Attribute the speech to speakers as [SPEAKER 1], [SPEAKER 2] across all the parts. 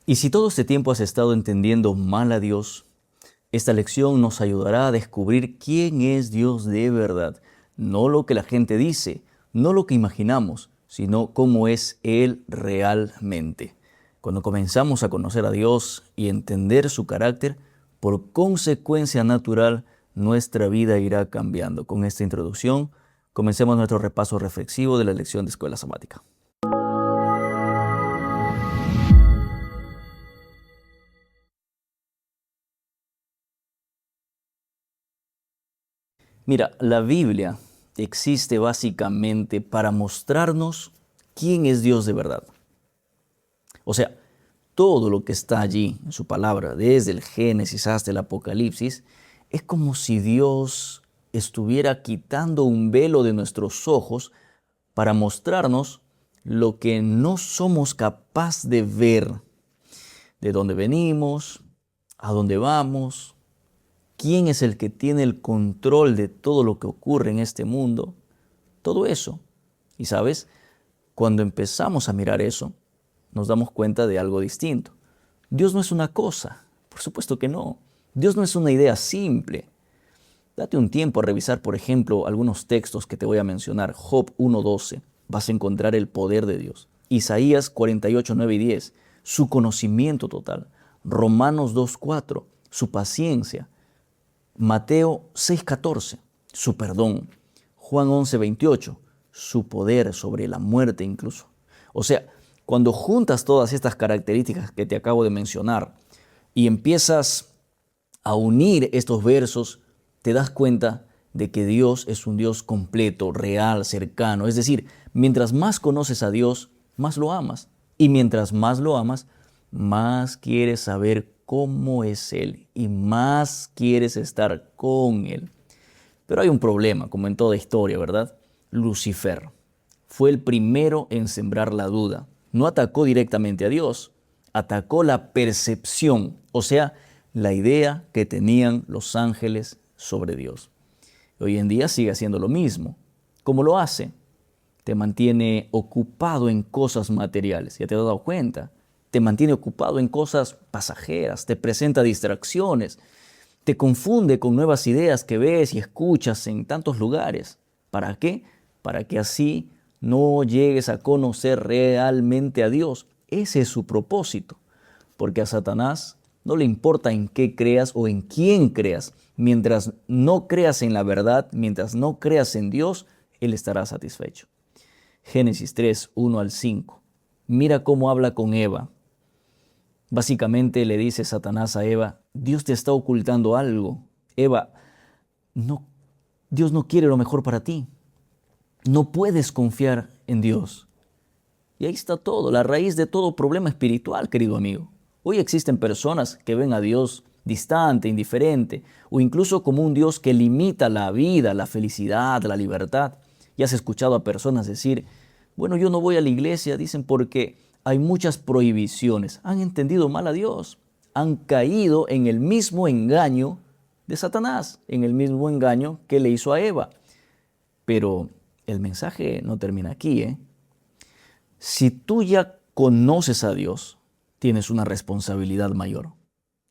[SPEAKER 1] Y si todo este tiempo has estado entendiendo mal a Dios, esta lección nos ayudará a descubrir quién es Dios de verdad. No lo que la gente dice, no lo que imaginamos, sino cómo es Él realmente. Cuando comenzamos a conocer a Dios y entender su carácter, por consecuencia natural, nuestra vida irá cambiando. Con esta introducción, comencemos nuestro repaso reflexivo de la lección de Escuela Sabática. Mira, la Biblia existe básicamente para mostrarnos quién es Dios de verdad. O sea, todo lo que está allí en su palabra, desde el Génesis hasta el Apocalipsis, es como si Dios estuviera quitando un velo de nuestros ojos para mostrarnos lo que no somos capaces de ver, de dónde venimos, a dónde vamos, quién es el que tiene el control de todo lo que ocurre en este mundo, todo eso. Y sabes, cuando empezamos a mirar eso, nos damos cuenta de algo distinto. Dios no es una cosa, por supuesto que no. Dios no es una idea simple. Date un tiempo a revisar, por ejemplo, algunos textos que te voy a mencionar. Job 1:12, vas a encontrar el poder de Dios. Isaías 48:9 y 10, su conocimiento total. Romanos 2:4, su paciencia. Mateo 6:14, su perdón. Juan 11:28, su poder sobre la muerte incluso. O sea, cuando juntas todas estas características que te acabo de mencionar y empiezas a unir estos versos, te das cuenta de que Dios es un Dios completo, real, cercano. Es decir, mientras más conoces a Dios, más lo amas. Y mientras más lo amas, más quieres saber cómo es Él y más quieres estar con Él. Pero hay un problema, como en toda historia, ¿verdad? Lucifer fue el primero en sembrar la duda. No atacó directamente a Dios, atacó la percepción, o sea, la idea que tenían los ángeles sobre Dios. Hoy en día sigue haciendo lo mismo. ¿Cómo lo hace? Te mantiene ocupado en cosas materiales. ¿Ya te has dado cuenta? Te mantiene ocupado en cosas pasajeras, te presenta distracciones, te confunde con nuevas ideas que ves y escuchas en tantos lugares. ¿Para qué? Para que así no llegues a conocer realmente a Dios. Ese es su propósito. Porque a Satanás no le importa en qué creas o en quién creas. Mientras no creas en la verdad, mientras no creas en Dios, Él estará satisfecho. Génesis 3, 1 al 5. Mira cómo habla con Eva. Básicamente le dice Satanás a Eva, Dios te está ocultando algo. Eva, no, Dios no quiere lo mejor para ti. No puedes confiar en Dios. Y ahí está todo, la raíz de todo problema espiritual, querido amigo. Hoy existen personas que ven a Dios distante, indiferente, o incluso como un Dios que limita la vida, la felicidad, la libertad. Y has escuchado a personas decir, bueno, yo no voy a la iglesia, dicen, porque hay muchas prohibiciones. Han entendido mal a Dios. Han caído en el mismo engaño de Satanás, en el mismo engaño que le hizo a Eva. Pero el mensaje no termina aquí, ¿eh? Si tú ya conoces a Dios, tienes una responsabilidad mayor.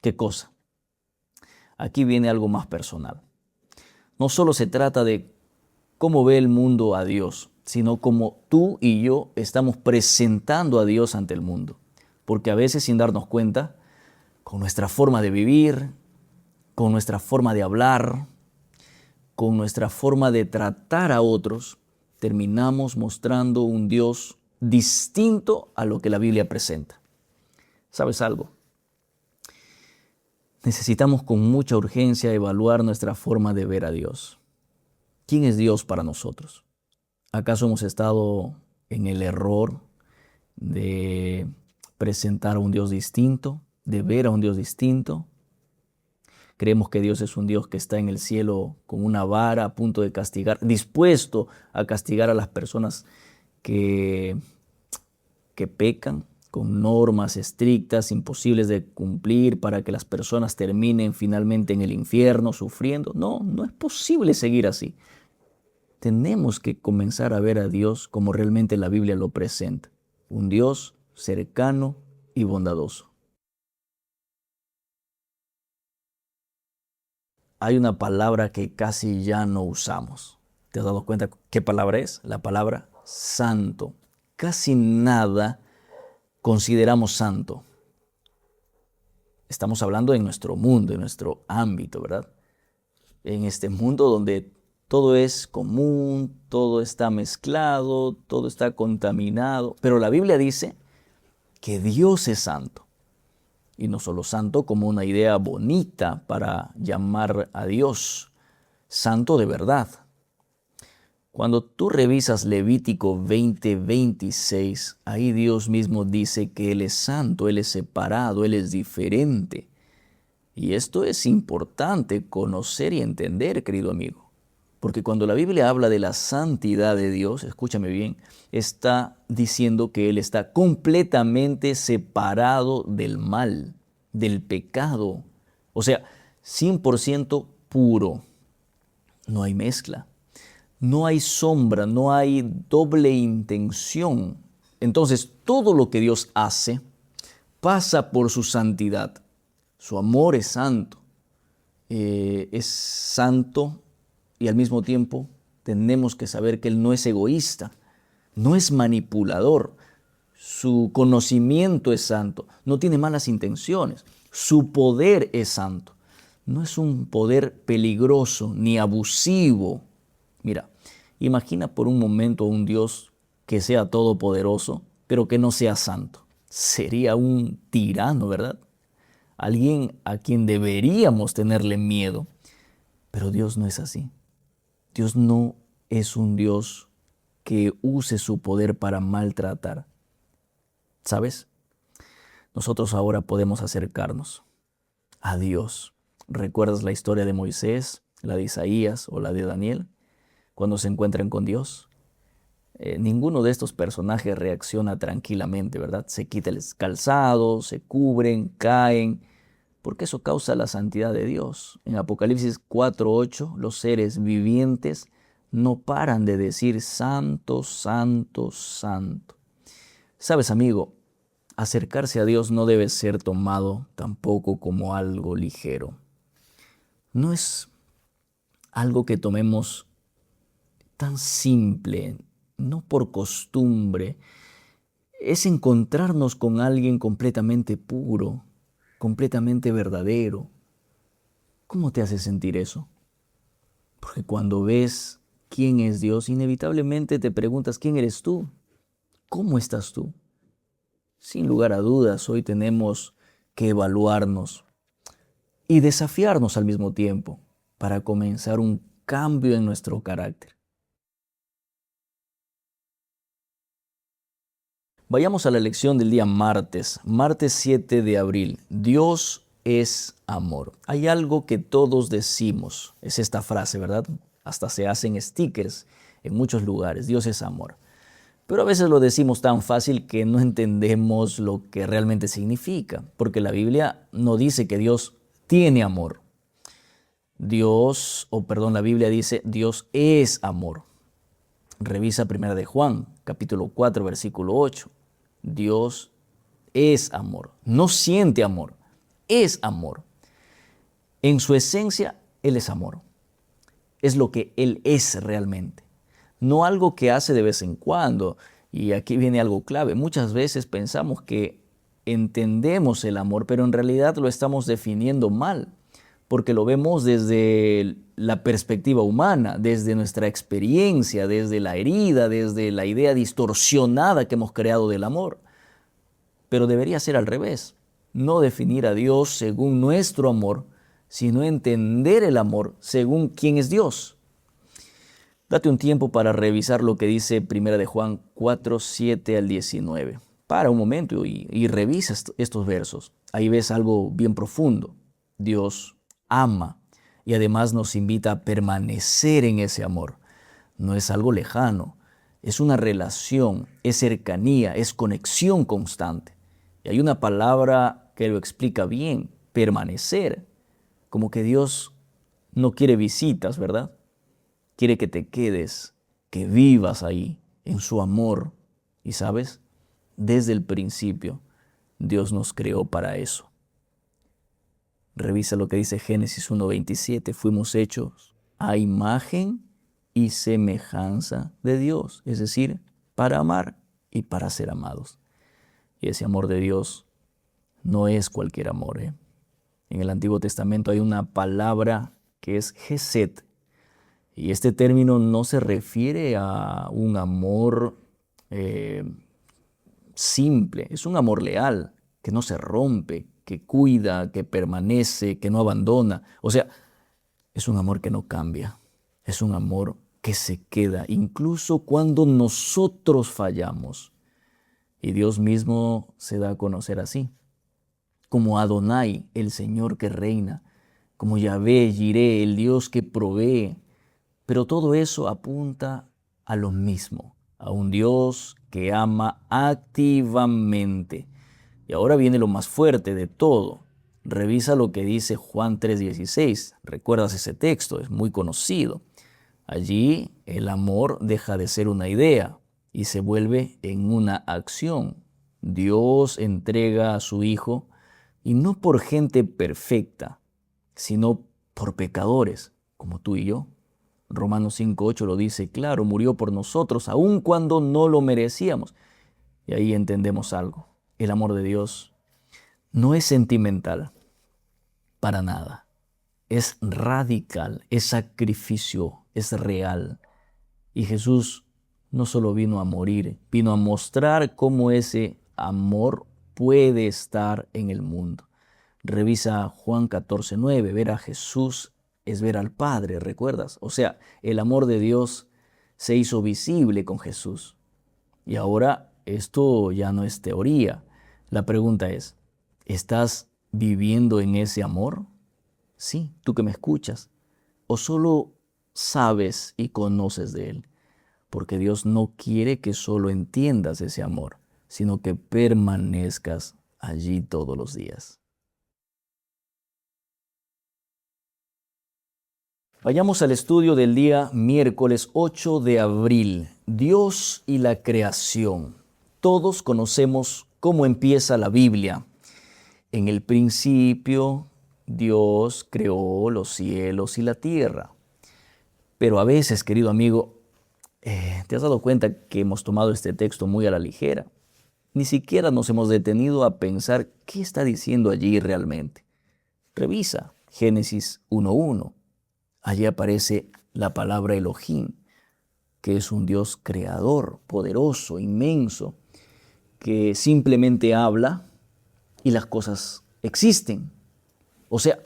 [SPEAKER 1] ¿Qué cosa? Aquí viene algo más personal. No solo se trata de cómo ve el mundo a Dios, sino cómo tú y yo estamos presentando a Dios ante el mundo. Porque a veces, sin darnos cuenta, con nuestra forma de vivir, con nuestra forma de hablar, con nuestra forma de tratar a otros, terminamos mostrando un Dios distinto a lo que la Biblia presenta. ¿Sabes algo? Necesitamos con mucha urgencia evaluar nuestra forma de ver a Dios. ¿Quién es Dios para nosotros? ¿Acaso hemos estado en el error de presentar a un Dios distinto, de ver a un Dios distinto? Creemos que Dios es un Dios que está en el cielo con una vara a punto de castigar, dispuesto a castigar a las personas que pecan, con normas estrictas, imposibles de cumplir para que las personas terminen finalmente en el infierno sufriendo. No, no es posible seguir así. Tenemos que comenzar a ver a Dios como realmente la Biblia lo presenta. Un Dios cercano y bondadoso. hay una palabra que casi ya no usamos. ¿Te has dado cuenta qué palabra es? La palabra santo. Casi nada consideramos santo. Estamos hablando en nuestro mundo, en nuestro ámbito, ¿verdad? En este mundo donde todo es común, todo está mezclado, todo está contaminado. Pero la Biblia dice que Dios es santo. Y no solo santo como una idea bonita para llamar a Dios, santo de verdad. Cuando tú revisas Levítico 20:26, ahí Dios mismo dice que Él es santo, Él es separado, Él es diferente. Y esto es importante conocer y entender, querido amigo. Porque cuando la Biblia habla de la santidad de Dios, escúchame bien, está diciendo que Él está completamente separado del mal, del pecado. O sea, 100% puro. No hay mezcla. No hay sombra, no hay doble intención. Entonces, todo lo que Dios hace pasa por su santidad. Su amor es santo y al mismo tiempo tenemos que saber que Él no es egoísta, no es manipulador. Su conocimiento es santo, no tiene malas intenciones. Su poder es santo. No es un poder peligroso ni abusivo. Mira, imagina por un momento a un Dios que sea todopoderoso, pero que no sea santo. Sería un tirano, ¿verdad? Alguien a quien deberíamos tenerle miedo. Pero Dios no es así. Dios no es un Dios que use su poder para maltratar. ¿Sabes? Nosotros ahora podemos acercarnos a Dios. ¿Recuerdas la historia de Moisés, la de Isaías o la de Daniel? Cuando se encuentran con Dios. Ninguno de estos personajes reacciona tranquilamente, ¿verdad? Se quita el calzado, se cubren, caen, porque eso causa la santidad de Dios. En Apocalipsis 4:8, los seres vivientes no paran de decir santo, santo, santo. Sabes, amigo, acercarse a Dios no debe ser tomado tampoco como algo ligero. No es algo que tomemos tan simple, no por costumbre. Es encontrarnos con alguien completamente puro, completamente verdadero. ¿Cómo te hace sentir eso? Porque cuando ves quién es Dios, inevitablemente te preguntas quién eres tú, cómo estás tú. Sin lugar a dudas, hoy tenemos que evaluarnos y desafiarnos al mismo tiempo para comenzar un cambio en nuestro carácter. Vayamos a la lección del día martes 7 de abril. Dios es amor. Hay algo que todos decimos, es esta frase, ¿verdad? Hasta se hacen stickers en muchos lugares, Dios es amor. Pero a veces lo decimos tan fácil que no entendemos lo que realmente significa, porque la Biblia no dice que Dios tiene amor. La Biblia dice Dios es amor. Revisa 1 de Juan, capítulo 4, versículo 8. Dios es amor, no siente amor, es amor. En su esencia, Él es amor. Es lo que Él es realmente, no algo que hace de vez en cuando. Y aquí viene algo clave. Muchas veces pensamos que entendemos el amor, pero en realidad lo estamos definiendo mal, porque lo vemos desde la perspectiva humana, desde nuestra experiencia, desde la herida, desde la idea distorsionada que hemos creado del amor. Pero debería ser al revés, no definir a Dios según nuestro amor, sino entender el amor según quién es Dios. Date un tiempo para revisar lo que dice 1 de Juan 4, 7 al 19. Para un momento y revisa estos versos. Ahí ves algo bien profundo. Dios ama y además nos invita a permanecer en ese amor. No es algo lejano, es una relación, es cercanía, es conexión constante. Y hay una palabra que lo explica bien, permanecer. Como que Dios no quiere visitas, ¿verdad? Quiere que te quedes, que vivas ahí, en su amor. Y sabes, desde el principio, Dios nos creó para eso. Revisa lo que dice Génesis 1:27. Fuimos hechos a imagen y semejanza de Dios, es decir, para amar y para ser amados. Y ese amor de Dios no es cualquier amor. En el Antiguo Testamento hay una palabra que es Gesed. Y este término no se refiere a un amor simple, es un amor leal, que no se rompe, que cuida, que permanece, que no abandona. O sea, es un amor que no cambia, es un amor que se queda, incluso cuando nosotros fallamos. Y Dios mismo se da a conocer así, como Adonai, el Señor que reina, como Yahvé, Jireh, el Dios que provee. Pero todo eso apunta a lo mismo, a un Dios que ama activamente. Y ahora viene lo más fuerte de todo. Revisa lo que dice Juan 3:16. ¿Recuerdas ese texto? Es muy conocido. Allí el amor deja de ser una idea y se vuelve en una acción. Dios entrega a su Hijo y no por gente perfecta, sino por pecadores como tú y yo. Romanos 5:8 lo dice claro, murió por nosotros aun cuando no lo merecíamos. Y ahí entendemos algo. El amor de Dios no es sentimental para nada. Es radical, es sacrificio, es real. Y Jesús no solo vino a morir, vino a mostrar cómo ese amor puede estar en el mundo. Revisa Juan 14:9, ver a Jesús es ver al Padre, ¿recuerdas? O sea, el amor de Dios se hizo visible con Jesús. Y ahora esto ya no es teoría. La pregunta es, ¿estás viviendo en ese amor? Sí, tú que me escuchas. ¿O solo sabes y conoces de él? Porque Dios no quiere que solo entiendas ese amor, sino que permanezcas allí todos los días. Vayamos al estudio del día miércoles 8 de abril. Dios y la creación. Todos conocemos cómo empieza la Biblia. En el principio, Dios creó los cielos y la tierra. Pero a veces, querido amigo, ¿te has dado cuenta que hemos tomado este texto muy a la ligera? Ni siquiera nos hemos detenido a pensar qué está diciendo allí realmente. Revisa Génesis 1:1. Allí aparece la palabra Elohim, que es un Dios creador, poderoso, inmenso, que simplemente habla y las cosas existen. O sea,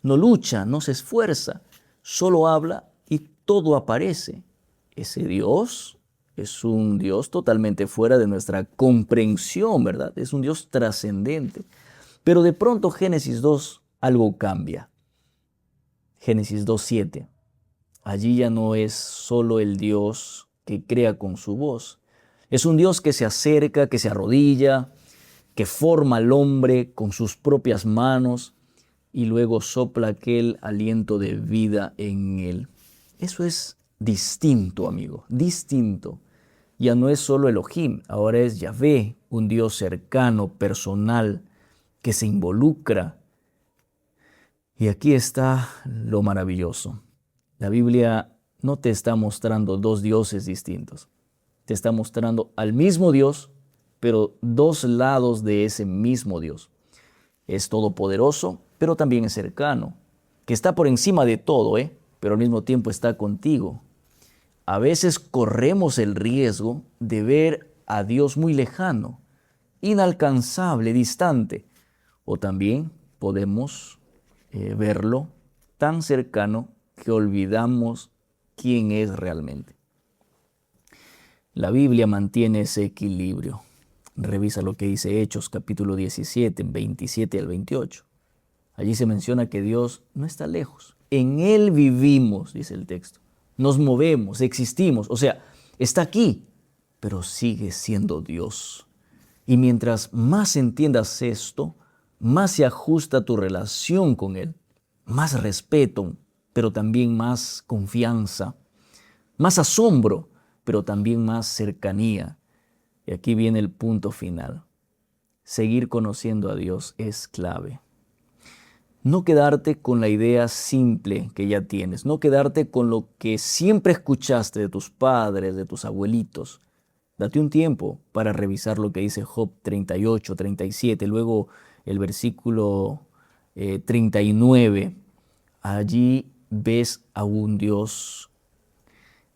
[SPEAKER 1] no lucha, no se esfuerza, solo habla y todo aparece. Ese Dios es un Dios totalmente fuera de nuestra comprensión, ¿verdad? Es un Dios trascendente. Pero de pronto Génesis 2 algo cambia. Génesis 2:7. Allí ya no es solo el Dios que crea con su voz. Es un Dios que se acerca, que se arrodilla, que forma al hombre con sus propias manos y luego sopla aquel aliento de vida en él. Eso es distinto, amigo, distinto. Ya no es solo Elohim, ahora es Yahvé, un Dios cercano, personal, que se involucra. Y aquí está lo maravilloso. La Biblia no te está mostrando dos dioses distintos. Te está mostrando al mismo Dios, pero dos lados de ese mismo Dios. Es todopoderoso, pero también es cercano, que está por encima de todo, pero al mismo tiempo está contigo. A veces corremos el riesgo de ver a Dios muy lejano, inalcanzable, distante, o también podemos verlo tan cercano que olvidamos quién es realmente. La Biblia mantiene ese equilibrio. Revisa lo que dice Hechos capítulo 17, 27 al 28. Allí se menciona que Dios no está lejos. En Él vivimos, dice el texto. Nos movemos, existimos. O sea, está aquí, pero sigue siendo Dios. Y mientras más entiendas esto, más se ajusta tu relación con Él. Más respeto, pero también más confianza. Más asombro, pero también más cercanía. Y aquí viene el punto final. Seguir conociendo a Dios es clave. No quedarte con la idea simple que ya tienes, no quedarte con lo que siempre escuchaste de tus padres, de tus abuelitos. Date un tiempo para revisar lo que dice Job 38, 37, luego el versículo 39. Allí ves a un Dios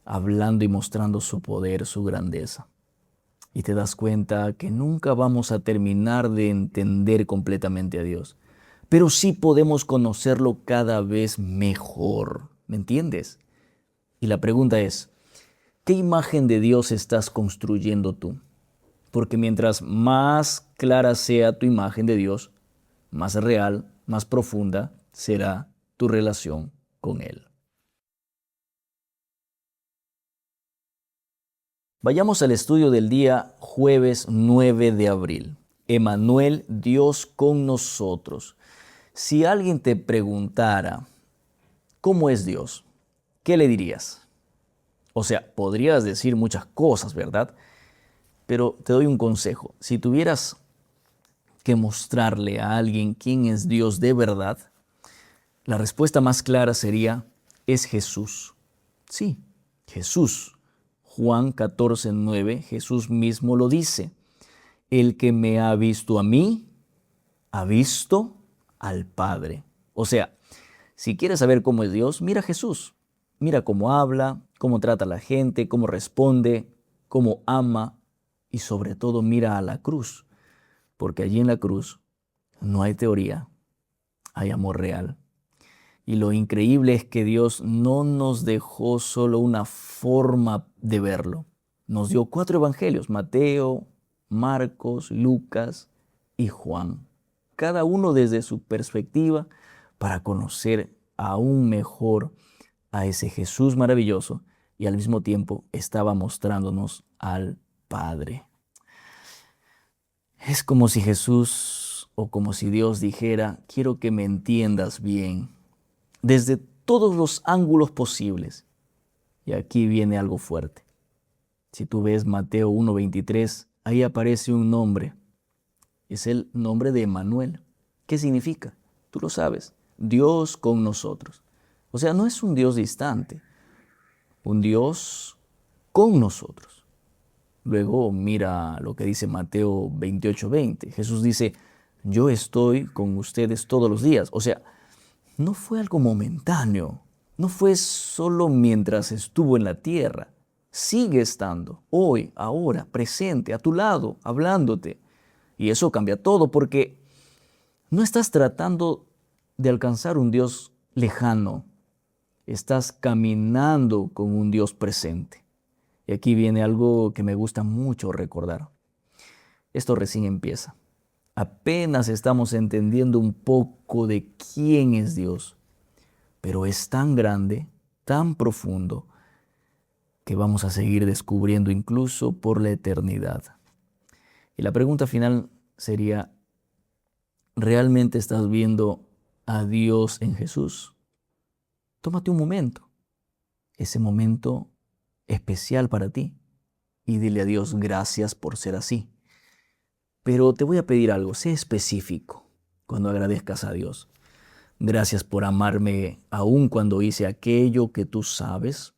[SPEAKER 1] hablando y mostrando su poder, su grandeza. Y te das cuenta que nunca vamos a terminar de entender completamente a Dios, pero sí podemos conocerlo cada vez mejor. ¿Me entiendes? Y la pregunta es, ¿qué imagen de Dios estás construyendo tú? Porque mientras más clara sea tu imagen de Dios, más real, más profunda será tu relación con Él. Vayamos al estudio del día jueves 9 de abril. Emmanuel, Dios con nosotros. Si alguien te preguntara, ¿cómo es Dios? ¿Qué le dirías? O sea, podrías decir muchas cosas, ¿verdad? Pero te doy un consejo. Si tuvieras que mostrarle a alguien quién es Dios de verdad, la respuesta más clara sería, es Jesús. Sí, Jesús. Juan 14:9, Jesús mismo lo dice. El que me ha visto a mí, ha visto al Padre. O sea, si quieres saber cómo es Dios, mira a Jesús. Mira cómo habla, cómo trata a la gente, cómo responde, cómo ama y sobre todo mira a la cruz. Porque allí en la cruz no hay teoría, hay amor real. Y lo increíble es que Dios no nos dejó solo una forma de verlo. Nos dio 4 evangelios, Mateo, Marcos, Lucas y Juan. Cada uno desde su perspectiva para conocer aún mejor a ese Jesús maravilloso y al mismo tiempo estaba mostrándonos al Padre. Es como si Jesús o como si Dios dijera, quiero que me entiendas bien, desde todos los ángulos posibles. Y aquí viene algo fuerte. Si tú ves Mateo 1:23, ahí aparece un nombre. Es el nombre de Emmanuel. ¿Qué significa? Tú lo sabes. Dios con nosotros. O sea, no es un Dios distante, un Dios con nosotros. Luego mira lo que dice Mateo 28:20. Jesús dice, yo estoy con ustedes todos los días. O sea, no fue algo momentáneo, no fue solo mientras estuvo en la tierra. Sigue estando hoy, ahora, presente, a tu lado, hablándote. Y eso cambia todo porque no estás tratando de alcanzar un Dios lejano, estás caminando con un Dios presente. Y aquí viene algo que me gusta mucho recordar. Esto recién empieza. Apenas estamos entendiendo un poco de quién es Dios, pero es tan grande, tan profundo, que vamos a seguir descubriendo incluso por la eternidad. Y la pregunta final sería, ¿realmente estás viendo a Dios en Jesús? Tómate un momento, ese momento especial para ti, y dile a Dios gracias por ser así. Pero te voy a pedir algo, sé específico cuando agradezcas a Dios. Gracias por amarme aun cuando hice aquello que tú sabes.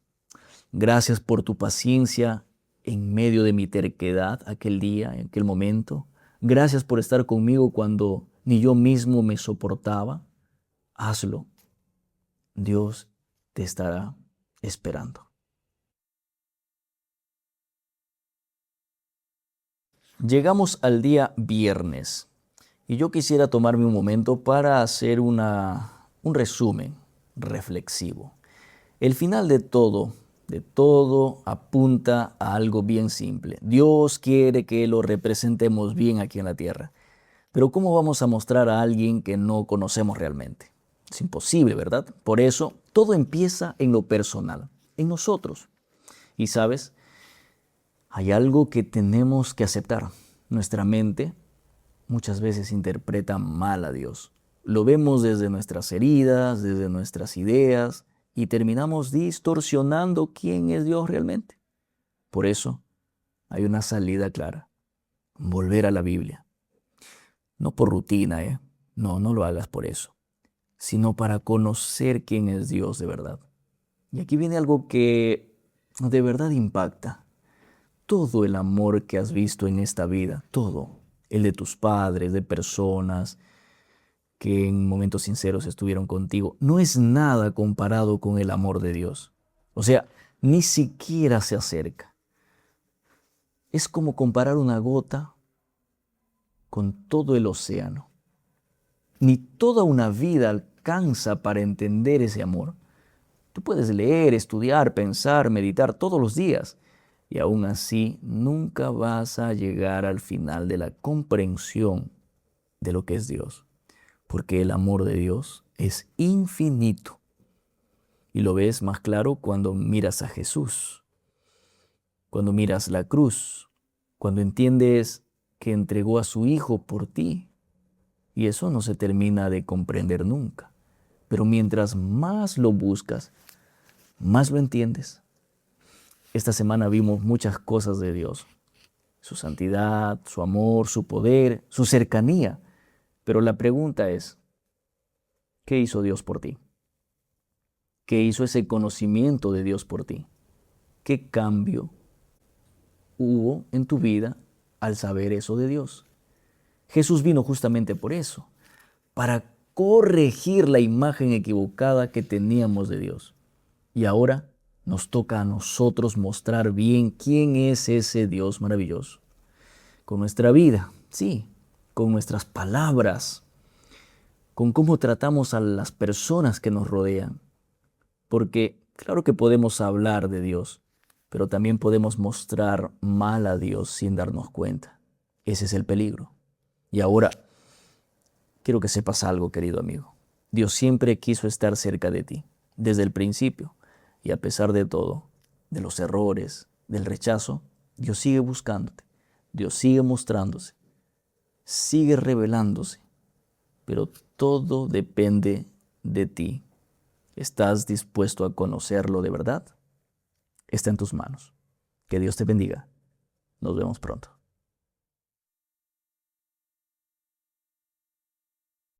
[SPEAKER 1] Gracias por tu paciencia en medio de mi terquedad aquel día, en aquel momento. Gracias por estar conmigo cuando ni yo mismo me soportaba. Hazlo. Dios te estará esperando. Llegamos al día viernes y yo quisiera tomarme un momento para hacer un resumen reflexivo. El final de todo apunta a algo bien simple. Dios quiere que lo representemos bien aquí en la tierra. Pero ¿cómo vamos a mostrar a alguien que no conocemos realmente? Es imposible, ¿verdad? Por eso, todo empieza en lo personal, en nosotros. Y sabes, hay algo que tenemos que aceptar. Nuestra mente muchas veces interpreta mal a Dios. Lo vemos desde nuestras heridas, desde nuestras ideas, y terminamos distorsionando quién es Dios realmente. Por eso, hay una salida clara. Volver a la Biblia. No por rutina, No lo hagas por eso. sino para conocer quién es Dios de verdad. Y aquí viene algo que de verdad impacta. Todo el amor que has visto en esta vida, todo, el de tus padres, de personas que en momentos sinceros estuvieron contigo, no es nada comparado con el amor de Dios. O sea, ni siquiera se acerca. Es como comparar una gota con todo el océano. Ni toda una vida alcanza para entender ese amor. Tú puedes leer, estudiar, pensar, meditar todos los días y aún así nunca vas a llegar al final de la comprensión de lo que es Dios, porque el amor de Dios es infinito y lo ves más claro cuando miras a Jesús, cuando miras la cruz, cuando entiendes que entregó a su Hijo por ti y eso no se termina de comprender nunca, pero mientras más lo buscas, más lo entiendes. Esta semana vimos muchas cosas de Dios, su santidad, su amor, su poder, su cercanía. Pero la pregunta es, ¿qué hizo Dios por ti? ¿Qué hizo ese conocimiento de Dios por ti? ¿Qué cambio hubo en tu vida al saber eso de Dios? Jesús vino justamente por eso, para corregir la imagen equivocada que teníamos de Dios. Y ahora nos toca a nosotros mostrar bien quién es ese Dios maravilloso. Con nuestra vida, sí, con nuestras palabras, con cómo tratamos a las personas que nos rodean. Porque claro que podemos hablar de Dios, pero también podemos mostrar mal a Dios sin darnos cuenta. Ese es el peligro. Y ahora, quiero que sepas algo, querido amigo. Dios siempre quiso estar cerca de ti, desde el principio. Y a pesar de todo, de los errores, del rechazo, Dios sigue buscándote. Dios sigue mostrándose, sigue revelándose. Pero todo depende de ti. ¿Estás dispuesto a conocerlo de verdad? Está en tus manos. Que Dios te bendiga. Nos vemos pronto.